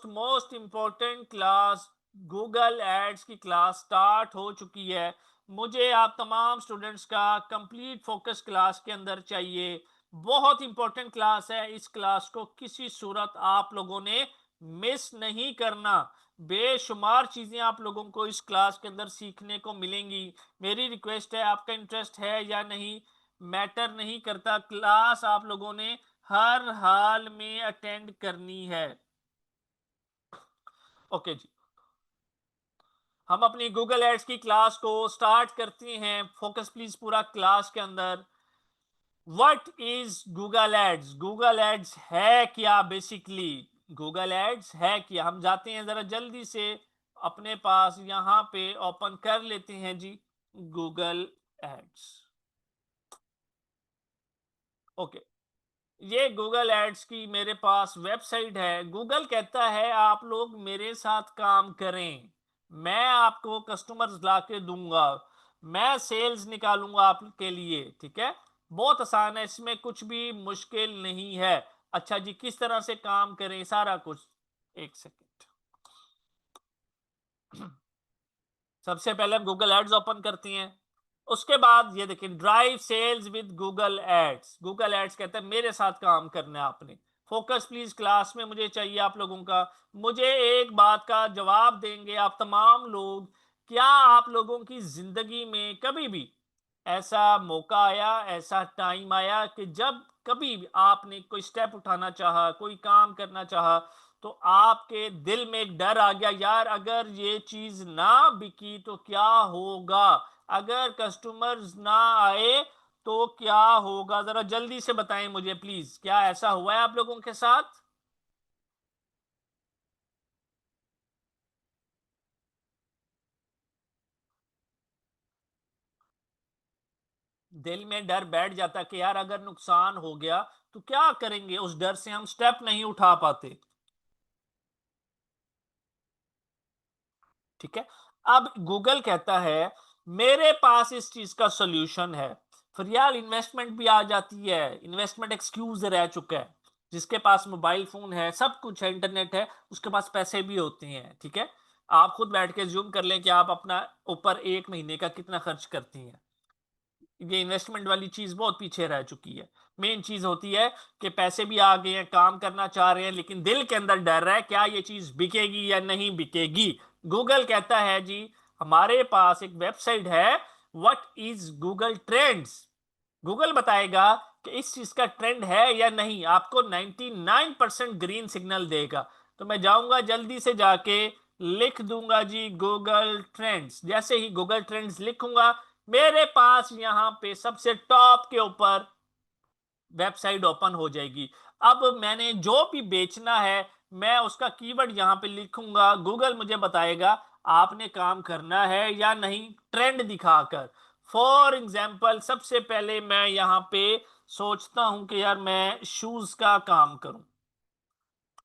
Most important class Google ads की class start हो चुकी है। मुझे आप तमाम स्टूडेंट्स का कंप्लीट फोकस क्लास के अंदर चाहिए। बहुत इंपॉर्टेंट क्लास है, इस क्लास को किसी सूरत आप लोगों ने मिस नहीं करना। बेशुमार चीज़ें आप लोगों को इस क्लास के अंदर सीखने को मिलेंगी। मेरी रिक्वेस्ट है, आपका इंटरेस्ट है या नहीं मैटर नहीं करता, क्लास आप लोगों ने हर हाल में अटेंड करनी है। ओके जी, हम अपनी गूगल एड्स की क्लास को स्टार्ट करते हैं। फोकस प्लीज पूरा क्लास के अंदर। What is Google ads? Google ads है क्या बेसिकली? गूगल एड्स है क्या? हम जाते हैं जरा जल्दी से अपने पास यहां पे ओपन कर लेते हैं जी गूगल एड्स। ओके, ये गूगल एड्स की मेरे पास वेबसाइट है। गूगल कहता है आप लोग मेरे साथ काम करें, मैं आपको कस्टमर्स ला के दूंगा, मैं सेल्स निकालूंगा आपके लिए। ठीक है, बहुत आसान है, इसमें कुछ भी मुश्किल नहीं है। अच्छा जी, किस तरह से काम करें सारा कुछ, एक सेकेंड। सबसे पहले हम गूगल एड्स ओपन करते हैं। उसके बाद ये देखिए, drive sales with Google ads. Google ads कहते हैं मेरे साथ काम करना है आपने। फोकस प्लीज क्लास में मुझे चाहिए आप लोगों का। मुझे एक बात का जवाब देंगे आप तमाम लोग, क्या आप लोगों की जिंदगी में कभी भी ऐसा मौका आया, ऐसा टाइम आया कि जब कभी भी आपने कोई स्टेप उठाना चाहा, कोई काम करना चाहा, तो आपके दिल में एक डर आ गया, यार अगर ये चीज ना बिकी तो क्या होगा, अगर कस्टमर्स ना आए तो क्या होगा? जरा जल्दी से बताएं मुझे प्लीज, क्या ऐसा हुआ है आप लोगों के साथ? दिल में डर बैठ जाता कि यार अगर नुकसान हो गया तो क्या करेंगे, उस डर से हम स्टेप नहीं उठा पाते। ठीक है, अब गूगल कहता है मेरे पास इस चीज का सॉल्यूशन है। फिर यार इन्वेस्टमेंट भी आ जाती है, इन्वेस्टमेंट एक्सक्यूज रह चुका है। जिसके पास मोबाइल फोन है, सब कुछ है, इंटरनेट है, उसके पास पैसे भी होते हैं। ठीक है, आप खुद बैठ के जूम कर लें कि आप अपना ऊपर एक महीने का कितना खर्च करती हैं। ये इन्वेस्टमेंट वाली चीज बहुत पीछे रह चुकी है। मेन चीज होती है कि पैसे भी आ गए हैं, काम करना चाह रहे हैं, लेकिन दिल के अंदर डर है क्या ये चीज बिकेगी या नहीं बिकेगी। गूगल कहता है जी हमारे पास एक वेबसाइट है, what is Google trends. Google बताएगा कि इस चीज का ट्रेंड है या नहीं, आपको 99% ग्रीन सिग्नल देगा। तो मैं जाऊंगा जल्दी से जाके लिख दूंगा जी गूगल ट्रेंड्स। जैसे ही गूगल ट्रेंड्स लिखूंगा, मेरे पास यहाँ पे सबसे टॉप के ऊपर वेबसाइट ओपन हो जाएगी। अब मैंने जो भी बेचना है, मैं उसका कीवर्ड यहाँ पे लिखूंगा, गूगल मुझे बताएगा आपने काम करना है या नहीं, ट्रेंड दिखाकर। फॉर एग्जाम्पल सबसे पहले मैं यहाँ पे सोचता हूं कि यार मैं शूज का काम करूं।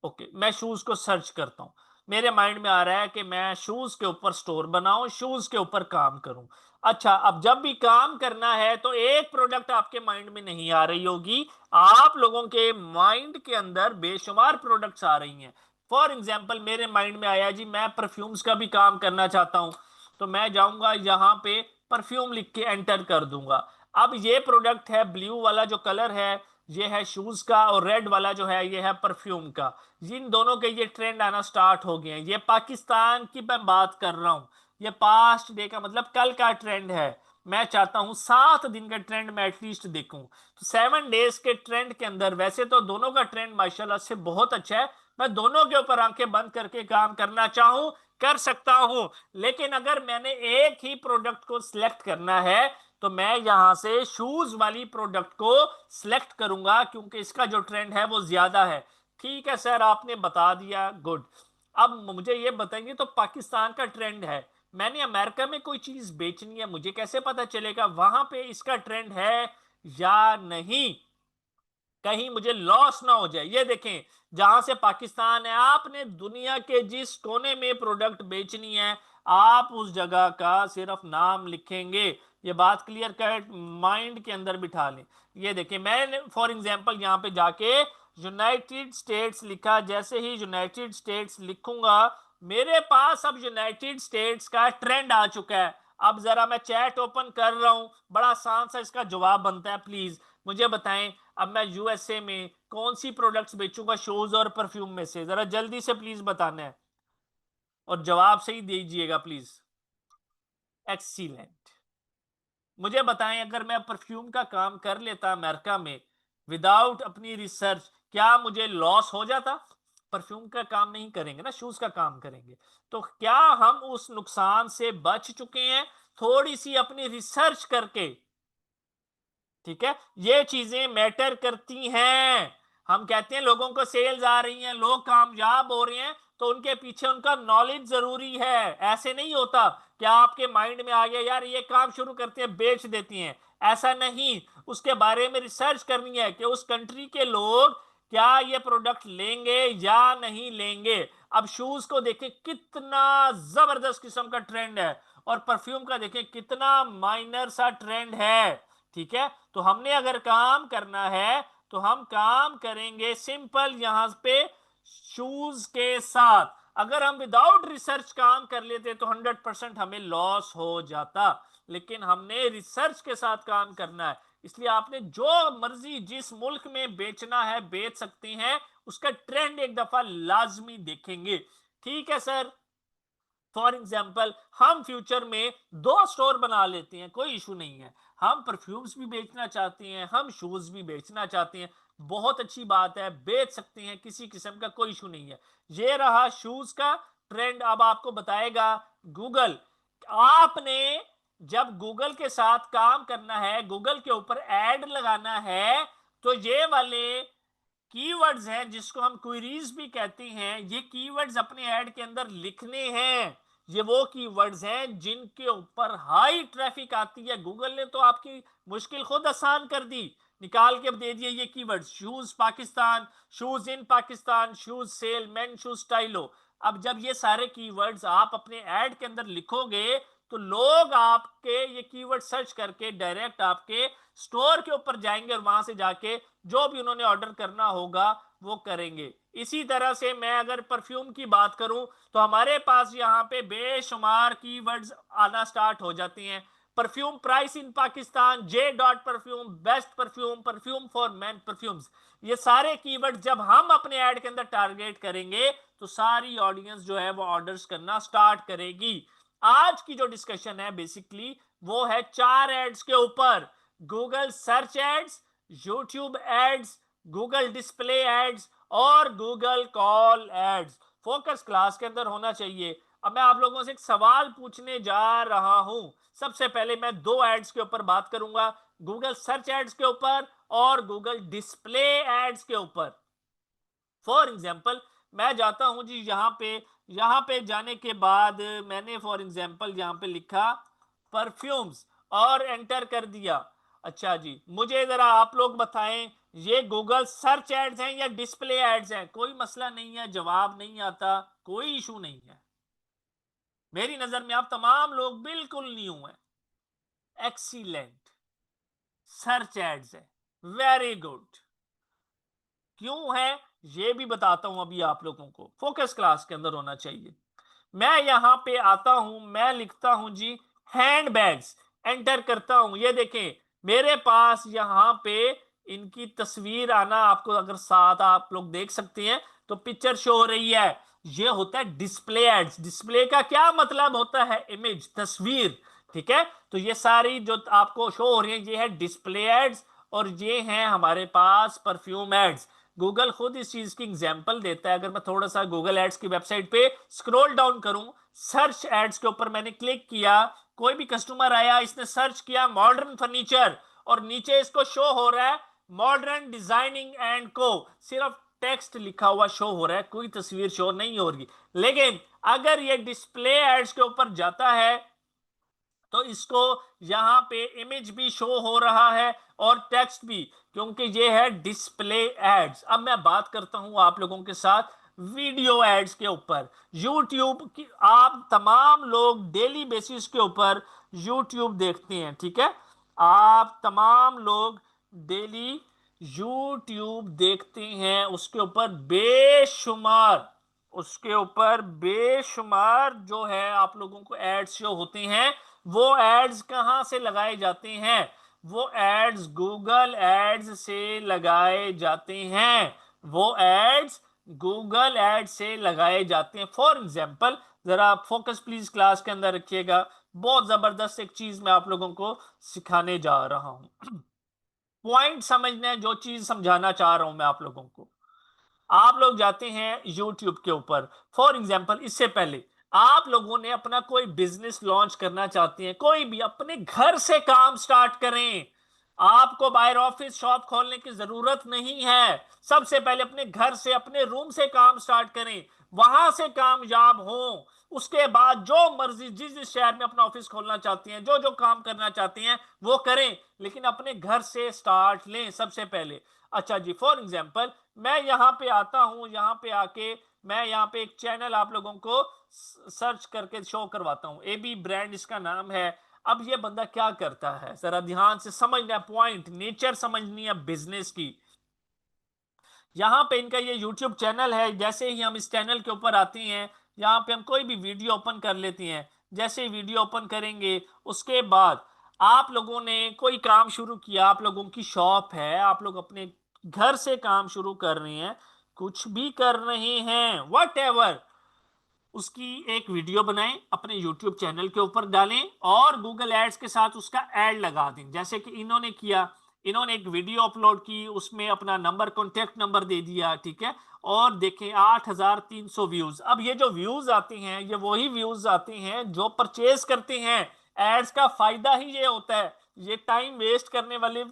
ओके, मैं शूज को सर्च करता हूँ। मेरे माइंड में आ रहा है कि मैं शूज के ऊपर स्टोर बनाऊं, शूज के ऊपर काम करूं। अच्छा, अब जब भी काम करना है तो एक प्रोडक्ट आपके माइंड में नहीं आ रही होगी, आप लोगों के माइंड के अंदर बेशुमार प्रोडक्ट्स आ रही हैं। फॉर एग्जाम्पल मेरे माइंड में आया जी मैं परफ्यूम्स का भी काम करना चाहता हूं। तो मैं जाऊंगा यहाँ पे परफ्यूम लिख के एंटर कर दूंगा। अब ये प्रोडक्ट है, ब्लू वाला जो कलर है ये है शूज का, और रेड वाला जो है ये है परफ्यूम का। इन दोनों के ये ट्रेंड आना स्टार्ट हो गए हैं। ये पाकिस्तान की मैं बात कर रहा हूं, ये पास्ट डे का मतलब कल का ट्रेंड है। मैं चाहता हूं 7 दिन का ट्रेंड मैं एटलीस्ट देखूं। तो 7 डेज के ट्रेंड के अंदर वैसे तो दोनों का ट्रेंड माशाल्लाह से बहुत अच्छा है, मैं दोनों के ऊपर आंखें बंद करके काम करना चाहूं कर सकता हूं। लेकिन अगर मैंने एक ही प्रोडक्ट को सिलेक्ट करना है तो मैं यहां से शूज वाली प्रोडक्ट को सिलेक्ट करूंगा, क्योंकि इसका जो ट्रेंड है वो ज्यादा है। ठीक है सर, आपने बता दिया, गुड। अब मुझे ये बताएंगे तो पाकिस्तान का ट्रेंड है, मैंने अमेरिका में कोई चीज बेचनी है, मुझे कैसे पता चलेगा वहां पे इसका ट्रेंड है या नहीं, कहीं मुझे लॉस ना हो जाए। ये देखें, जहां से पाकिस्तान है, आपने दुनिया के जिस कोने में प्रोडक्ट बेचनी है आप उस जगह का सिर्फ नाम लिखेंगे। ये बात क्लियर कट माइंड के अंदर बिठा लें। ये देखें, मैं फॉर एग्जांपल यहां पे जाके यूनाइटेड स्टेट्स लिखा, जैसे ही यूनाइटेड स्टेट्स लिखूंगा मेरे पास अब यूनाइटेड स्टेट्स का ट्रेंड आ चुका है। अब जरा मैं चैट ओपन कर रहा हूं, बड़ा आसान सा इसका जवाब बनता है। प्लीज मुझे बताएं, अब मैं यूएसए में कौन सी प्रोडक्ट्स बेचूंगा शूज और परफ्यूम में से? जरा जल्दी से प्लीज बताना है और जवाब सही दीजिएगा प्लीज। एक्सीलेंट। मुझे बताएं, अगर मैं परफ्यूम का काम कर लेता अमेरिका में विदाउट अपनी रिसर्च, क्या मुझे लॉस हो जाता? परफ्यूम का काम नहीं करेंगे ना, शूज का काम करेंगे, तो क्या हम उस नुकसान से बच चुके हैं थोड़ी सी अपनी रिसर्च करके? ठीक है, ये चीजें मैटर करती हैं। हम कहते हैं लोगों को सेल्स आ रही हैं, लोग कामयाब हो रहे हैं, तो उनके पीछे उनका नॉलेज जरूरी है। ऐसे नहीं होता कि आपके माइंड में आ गया यार ये काम शुरू करते हैं बेच देती हैं, ऐसा नहीं। उसके बारे में रिसर्च करनी है कि उस कंट्री के लोग क्या ये प्रोडक्ट लेंगे या नहीं लेंगे। अब शूज को देखें कितना जबरदस्त किस्म का ट्रेंड है, और परफ्यूम का देखें कितना माइनर सा ट्रेंड है। ठीक है, तो हमने अगर काम करना है तो हम काम करेंगे सिंपल यहां पे शूज के साथ। अगर हम विदाउट रिसर्च काम कर लेते तो 100% हमें लॉस हो जाता, लेकिन हमने रिसर्च के साथ काम करना है। इसलिए आपने जो मर्जी जिस मुल्क में बेचना है बेच सकते हैं, उसका ट्रेंड एक दफा लाजमी देखेंगे। ठीक है सर, फॉर एग्जाम्पल हम फ्यूचर में 2 स्टोर बना लेते हैं, कोई इशू नहीं है। हम परफ्यूम्स भी बेचना चाहते हैं, हम शूज भी बेचना चाहते हैं, बहुत अच्छी बात है, बेच सकते हैं, किसी किस्म का कोई इशू नहीं है। ये रहा शूज का ट्रेंड। अब आपको बताएगा गूगल। आपने जब गूगल के साथ काम करना है, गूगल के ऊपर एड लगाना है, तो ये वाले कीवर्ड्स हैं जिसको हम क्वेरीज भी कहते हैं, ये कीवर्ड्स अपने ऐड के अंदर लिखने हैं। ये वो कीवर्ड्स हैं जिनके ऊपर हाई ट्रैफिक आती है। गूगल ने तो आपकी मुश्किल खुद आसान कर दी, निकाल के दे दिए ये keywords, shoes Pakistan, shoes in Pakistan, shoes sale, men shoes Stylo. अब जब ये सारे कीवर्ड्स आप अपने ऐड के अंदर लिखोगे तो लोग आपके ये कीवर्ड सर्च करके डायरेक्ट आपके स्टोर के ऊपर जाएंगे और वहां से जाके जो भी उन्होंने ऑर्डर करना होगा वो करेंगे। इसी तरह से मैं अगर परफ्यूम की बात करूं तो हमारे पास यहाँ पे बेशुमार कीवर्ड्स आना स्टार्ट हो जाते हैं। Perfume price in Pakistan, J dot perfume, best perfume, perfume for man perfumes, ये सारे कीवर्ड जब हम अपने ऐड के अंदर टारगेट करेंगे तो सारी ऑडियंस जो है वो ऑर्डर्स करना स्टार्ट करेगी। आज की जो डिस्कशन है बेसिकली वो है 4 एड्स के ऊपर, Google search ads, YouTube ads, Google display ads और Google call ads. Focus class के अंदर होना चाहिए। अब मैं आप लोगों से एक सवाल पूछने जा रहा हूं। सबसे पहले मैं 2 एड्स के ऊपर बात करूंगा, गूगल सर्च एड्स के ऊपर और गूगल डिस्प्ले एड्स के ऊपर। फॉर एग्जाम्पल मैं जाता हूं जी यहां पे जाने के बाद मैंने फॉर एग्जाम्पल यहां पे लिखा परफ्यूम्स और एंटर कर दिया। अच्छा जी, मुझे जरा आप लोग बताएं ये गूगल सर्च एड्स हैं या डिस्प्ले एड्स हैं? कोई मसला नहीं है, जवाब नहीं आता कोई इशू नहीं है। मेरी नजर में आप तमाम लोग बिल्कुल न्यू हैं। एक्सीलेंट, सर्च एड्स है, वेरी गुड। क्यों है ये भी बताता हूं अभी आप लोगों को, फोकस क्लास के अंदर होना चाहिए। मैं यहां पे आता हूं, मैं लिखता हूं जी हैंड बैग्स, एंटर करता हूं। ये देखें मेरे पास यहां पे इनकी तस्वीर आना, आपको अगर साथ आप लोग देख सकते हैं तो पिक्चर शो हो रही है। ये होता है डिस्प्ले एड्स। डिस्प्ले का क्या मतलब होता है? इमेज, तस्वीर। ठीक है, तो ये सारी जो आपको शो हो रही है ये है डिस्प्ले एड्स और ये हैं हमारे पास परफ्यूम एड्स। गूगल खुद इस चीज की एग्जांपल देता है। अगर मैं थोड़ा सा गूगल एड्स की वेबसाइट पे स्क्रॉल डाउन करूं, सर्च एड्स के ऊपर मैंने क्लिक किया, कोई भी कस्टमर आया, इसने सर्च किया मॉडर्न फर्नीचर और नीचे इसको शो हो रहा है मॉडर्न डिजाइनिंग एंड को, सिर्फ टेक्स्ट लिखा हुआ शो हो रहा है, कोई तस्वीर शो नहीं हो रही। लेकिन अगर ये डिस्प्ले एड्स के ऊपर जाता है तो इसको यहां पे इमेज भी शो हो रहा है और टेक्स्ट भी, क्योंकि ये है डिस्प्ले एड्स। अब मैं बात करता हूं आप लोगों के साथ वीडियो एड्स के ऊपर। यूट्यूब की आप तमाम लोग डेली बेसिस के ऊपर यूट्यूब देखते हैं, ठीक है? आप तमाम लोग डेली यूट्यूब देखते हैं उसके ऊपर बेशुमार जो है आप लोगों को एड्स शो होते हैं। वो एड्स कहां से लगाए जाते हैं? वो एड्स गूगल एड्स से लगाए जाते हैं। वो एड्स गूगल एड्स से लगाए जाते हैं। फॉर एग्जाम्पल, जरा फोकस प्लीज क्लास के अंदर रखिएगा। बहुत जबरदस्त एक चीज मैं आप लोगों को सिखाने जा रहा हूं। पॉइंट समझना है, जो चीज समझाना चाह रहा हूं मैं आप लोगों को। आप लोग जाते हैं यूट्यूब के ऊपर, फॉर एग्जाम्पल इससे पहले आप लोगों ने अपना कोई बिजनेस लॉन्च करना चाहते हैं, कोई भी अपने घर से काम स्टार्ट करें। आपको बाहर ऑफिस शॉप खोलने की जरूरत नहीं है। सबसे पहले अपने घर से, अपने रूम से काम स्टार्ट करें, वहां से कामयाब हो। उसके बाद जो मर्जी जिस जिस शहर में अपना ऑफिस खोलना चाहते हैं, जो जो काम करना चाहते हैं वो करें, लेकिन अपने घर से स्टार्ट लें सबसे पहले। अच्छा जी, फॉर एग्जाम्पल मैं यहां पे आता हूं, यहां पे आके मैं यहां पे एक चैनल आप लोगों को सर्च करके शो करवाता हूं। एबी ब्रांड इसका नाम है। अब ये बंदा क्या करता है, जरा ध्यान से समझना, पॉइंट नेचर समझनी है बिजनेस की। यहाँ पे इनका ये यूट्यूब चैनल है। जैसे ही हम इस चैनल के ऊपर आते हैं, यहाँ पे हम कोई भी वीडियो ओपन कर लेते हैं। जैसे ही वीडियो ओपन करेंगे, उसके बाद आप लोगों ने कोई काम शुरू किया, आप लोगों की शॉप है, आप लोग अपने घर से काम शुरू कर रहे हैं, कुछ भी कर रहे हैं, वट एवर, उसकी एक वीडियो बनाएं, अपने YouTube चैनल के ऊपर डालें और गूगल एड्स के साथ उसका एड लगा दें। जैसे कि इन्होंने किया, इन्होंने एक वीडियो अपलोड की, उसमें अपना नंबर, कॉन्टेक्ट नंबर दे दिया, ठीक है। और देखें 8,300 व्यूज। अब ये जो व्यूज आते हैं, ये वही व्यूज आते हैं जो परचेज करते हैं। एड्स का फायदा ही ये होता है, ये टाइम वेस्ट करने वाले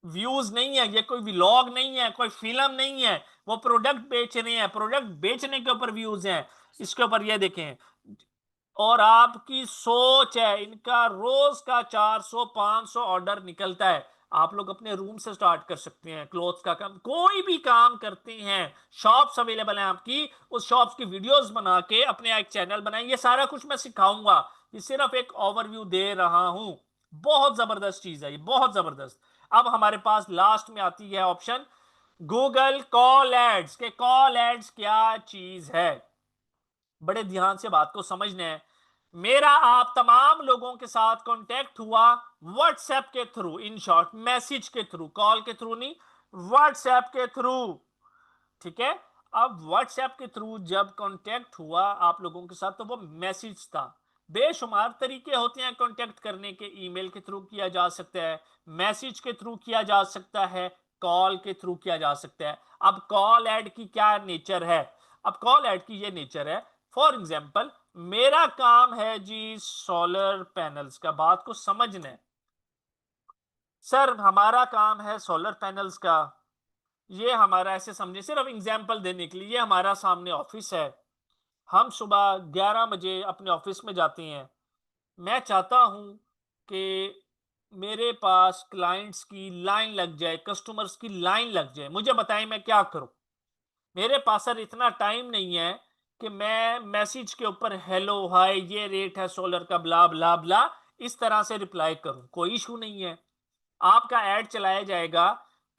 व्यूज नहीं है, ये कोई व्लॉग नहीं है, कोई फिल्म नहीं है। वो प्रोडक्ट बेच रहे हैं, प्रोडक्ट बेचने के ऊपर व्यूज हैं। इसके ऊपर ये देखें, और आपकी सोच है, इनका रोज का 400-500 ऑर्डर निकलता है। आप लोग अपने रूम से स्टार्ट कर सकते हैं, क्लोथ्स का काम, कोई भी काम करते हैं, शॉप्स अवेलेबल हैं आपकी, उस शॉप्स की वीडियोस बना के अपने एक चैनल बनाएं। ये सारा कुछ मैं सिखाऊंगा, ये सिर्फ एक ओवरव्यू दे रहा हूं। बहुत जबरदस्त चीज है ये, बहुत जबरदस्त। अब हमारे पास लास्ट में आती है ऑप्शन गूगल कॉल एड्स के। कॉल एड्स क्या चीज है, बड़े ध्यान से बात को समझना है। मेरा आप तमाम लोगों के साथ कांटेक्ट हुआ व्हाट्सएप के थ्रू, इन शॉर्ट मैसेज के थ्रू, कॉल के थ्रू नहीं, व्हाट्सएप के थ्रू, ठीक है। अब व्हाट्सएप के थ्रू जब कांटेक्ट हुआ आप लोगों के साथ, तो वो मैसेज था। बेशुमार तरीके होते हैं कांटेक्ट करने के, ईमेल के थ्रू किया जा सकता है, मैसेज के थ्रू किया जा सकता है, कॉल के थ्रू किया जा सकता है। अब कॉल ऐड की क्या नेचर है? अब कॉल ऐड की ये नेचर है, फॉर एग्जाम्पल मेरा काम है जी सोलर पैनल्स का, बात को समझना है। सर हमारा काम है सोलर पैनल्स का, ये हमारा, ऐसे समझे सिर्फ एग्जाम्पल देने के लिए, ये हमारा सामने ऑफिस है। हम सुबह 11 बजे अपने ऑफिस में जाते हैं। मैं चाहता हूं कि मेरे पास क्लाइंट्स की लाइन लग जाए, कस्टमर्स की लाइन लग जाए। मुझे बताएं मैं क्या करूं? मेरे पास सर इतना टाइम नहीं है कि मैं मैसेज के ऊपर हेलो हाय ये रेट है सोलर का ब्ला ब्ला ब्ला इस तरह से रिप्लाई करूं। कोई इशू नहीं है, आपका ऐड चलाया जाएगा,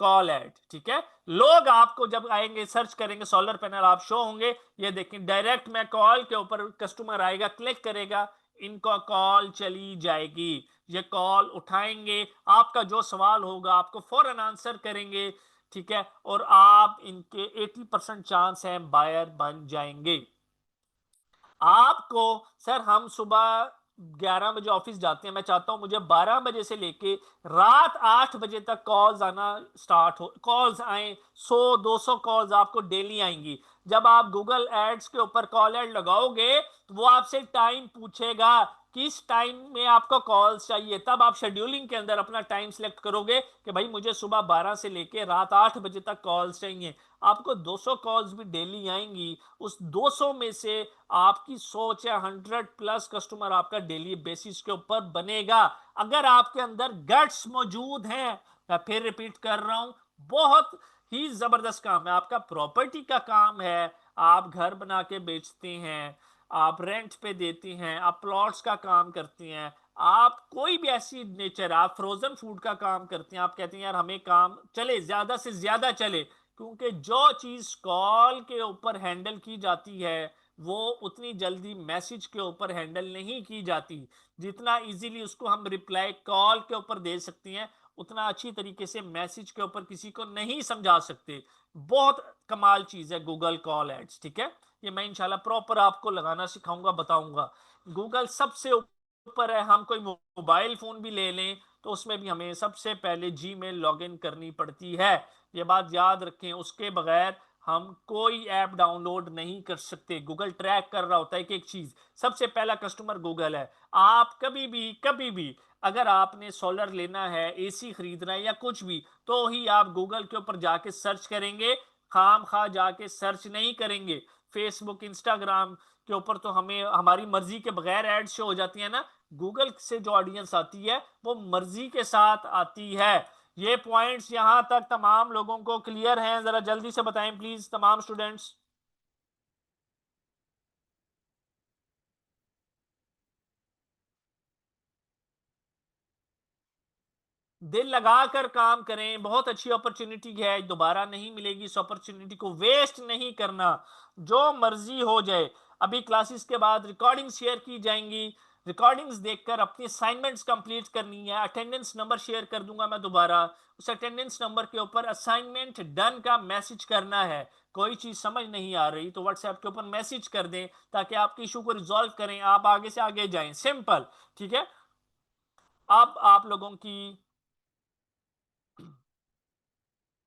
कॉल ऐड, ठीक है। लोग आपको जब आएंगे, सर्च करेंगे सोलर पैनल, आप शो होंगे। ये देखिए डायरेक्ट मैं कॉल के ऊपर, कस्टमर आएगा, क्लिक करेगा, इनको कॉल चली जाएगी। ये कॉल उठाएंगे, आपका जो सवाल होगा आपको फौरन आंसर करेंगे, ठीक है। और आप इनके 80% चांस है बायर बन जाएंगे। आपको, सर हम सुबह 11 बजे ऑफिस जाते हैं, मैं चाहता हूं मुझे 12 बजे से लेके रात 8 बजे तक कॉल्स आना स्टार्ट हो, कॉल्स आए 100-200 कॉल्स आपको डेली आएंगी। जब आप गूगल एड्स के ऊपर कॉल एड लगाओगे तो वो आपसे टाइम पूछेगा, किस टाइम में आपको कॉल्स चाहिए। तब आप शेड्यूलिंग के अंदर अपना टाइम सेलेक्ट करोगे कि भाई मुझे सुबह 12 से लेके रात 8 बजे तक कॉल्स चाहिए। आपको 200 कॉल्स भी डेली आएंगी, उस 200 में से आपकी सोच है 100+ कस्टमर आपका डेली बेसिस के ऊपर बनेगा, अगर आपके अंदर गट्स मौजूद हैं। मैं फिर रिपीट कर रहा हूं, बहुत ही जबरदस्त काम है आपका, प्रॉपर्टी का काम है, आप घर बना के बेचते हैं, आप रेंट पे देती हैं, आप प्लॉट्स का काम करती हैं, आप कोई भी ऐसी नेचर, आप फ्रोजन फूड का काम करती हैं, आप कहती हैं यार हमें काम चले, ज्यादा से ज्यादा चले, क्योंकि जो चीज कॉल के ऊपर हैंडल की जाती है वो उतनी जल्दी मैसेज के ऊपर हैंडल नहीं की जाती। जितना इजीली उसको हम रिप्लाई कॉल के ऊपर दे सकती हैं, उतना अच्छी तरीके से मैसेज के ऊपर किसी को नहीं समझा सकते। बहुत कमाल चीज है गूगल कॉल एड्स, ठीक है। ये मैं इंशाल्लाह प्रॉपर आपको लगाना सिखाऊंगा, बताऊंगा। गूगल सबसे ऊपर है। हम कोई मोबाइल फोन भी ले लें तो उसमें भी हमें सबसे पहले जीमेल लॉगिन करनी पड़ती है। ये बात याद रखें, उसके बगैर हम कोई ऐप डाउनलोड नहीं कर सकते। गूगल ट्रैक कर रहा होता है कि एक चीज, सबसे पहला कस्टमर गूगल है। आप कभी भी अगर आपने सोलर लेना है, एसी खरीदना है या कुछ भी, तो ही आप गूगल के ऊपर जाके सर्च करेंगे, खाम खा जाके सर्च नहीं करेंगे। फेसबुक इंस्टाग्राम के ऊपर तो हमें हमारी मर्जी के बगैर एड शो हो जाती है ना। गूगल से जो ऑडियंस आती है वो मर्जी के साथ आती है। ये पॉइंट्स यहां तक तमाम लोगों को क्लियर हैं? जरा जल्दी से बताएं प्लीज तमाम स्टूडेंट्स। दिल लगाकर काम करें, बहुत अच्छी अपॉर्चुनिटी है, दोबारा नहीं मिलेगी। इस अपॉर्चुनिटी को वेस्ट नहीं करना। जो मर्जी हो जाए, अभी क्लासेस के बाद रिकॉर्डिंग शेयर की जाएंगी। रिकॉर्डिंग्स देखकर अपनी असाइनमेंट्स कंप्लीट करनी है। अटेंडेंस नंबर शेयर कर दूंगा मैं दोबारा। उस अटेंडेंस नंबर के ऊपर असाइनमेंट डन का मैसेज करना है। कोई चीज समझ नहीं आ रही तो व्हाट्सएप के ऊपर मैसेज कर दें, ताकि आपके इशू को रिजॉल्व करें, आप आगे से आगे जाएं। सिंपल, ठीक है। अब आप लोगों की